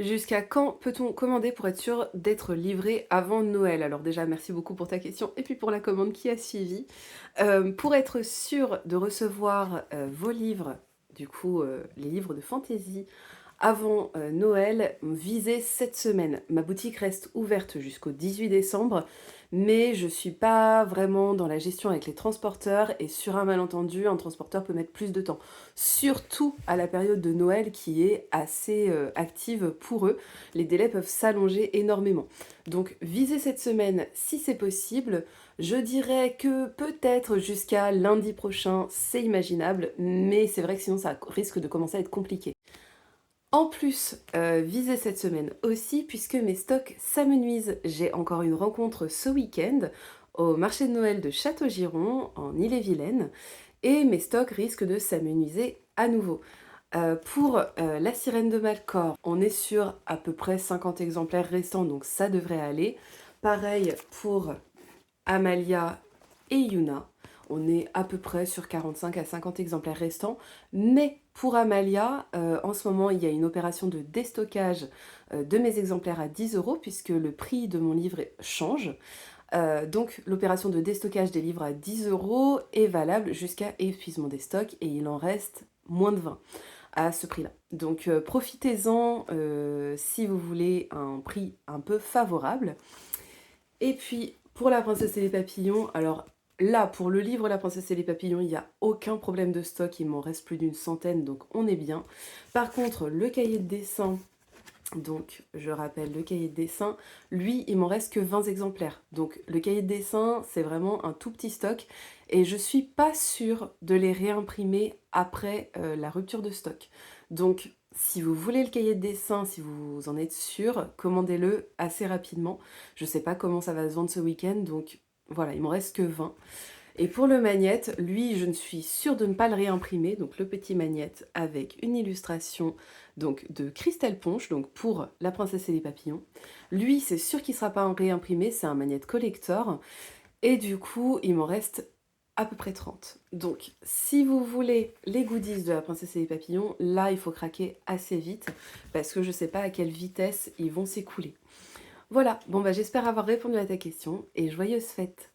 Jusqu'à quand peut-on commander pour être sûr d'être livré avant Noël? Alors déjà, merci beaucoup pour ta question et puis pour la commande qui a suivi. Pour être sûr de recevoir, vos livres, du coup, les livres de fantaisie avant, Noël, visez cette semaine. Ma boutique reste ouverte jusqu'au 18 décembre, mais je suis pas vraiment dans la gestion avec les transporteurs et sur un malentendu, un transporteur peut mettre plus de temps. Surtout à la période de Noël qui est assez, active pour eux. Les délais peuvent s'allonger énormément. Donc visez cette semaine si c'est possible. Je dirais que peut-être jusqu'à lundi prochain, c'est imaginable, mais c'est vrai que sinon ça risque de commencer à être compliqué. En plus, visez cette semaine aussi puisque mes stocks s'amenuisent. J'ai encore une rencontre ce week-end au marché de Noël de Château-Giron en Ille-et-Vilaine et mes stocks risquent de s'amenuiser à nouveau. Pour, La Sirène de Malcor, on est sur à peu près 50 exemplaires restants, donc ça devrait aller. Pareil pour Amalia et Yuna. On est à peu près sur 45 à 50 exemplaires restants. Mais pour Amalia, en ce moment, il y a une opération de déstockage de mes exemplaires à 10 euros puisque le prix de mon livre change. Donc l'opération de déstockage des livres à 10 euros est valable jusqu'à épuisement des stocks et il en reste moins de 20 à ce prix-là. Donc profitez-en si vous voulez un prix un peu favorable. Et puis, pour La Princesse et les Papillons, alors là, pour le livre La Princesse et les Papillons, il n'y a aucun problème de stock, il m'en reste plus d'une centaine, donc on est bien. Par contre, le cahier de dessin, donc je rappelle le cahier de dessin, lui, il m'en reste que 20 exemplaires. Donc le cahier de dessin, c'est vraiment un tout petit stock, et je suis pas sûre de les réimprimer après la rupture de stock. Donc si vous voulez le cahier de dessin, si vous en êtes sûr, commandez-le assez rapidement. Je sais pas comment ça va se vendre ce week-end, donc voilà, il m'en reste que 20. Et pour le magnète, lui, je ne suis sûre de ne pas le réimprimer, donc le petit magnète avec une illustration donc de Christelle Ponche, donc pour La Princesse et les Papillons. Lui, c'est sûr qu'il ne sera pas réimprimé, c'est un magnète collector, et du coup, il m'en reste à peu près 30. Donc, si vous voulez les goodies de La Princesse et les Papillons, là, il faut craquer assez vite, parce que je ne sais pas à quelle vitesse ils vont s'écouler. Voilà, bon bah j'espère avoir répondu à ta question, et joyeuses fêtes!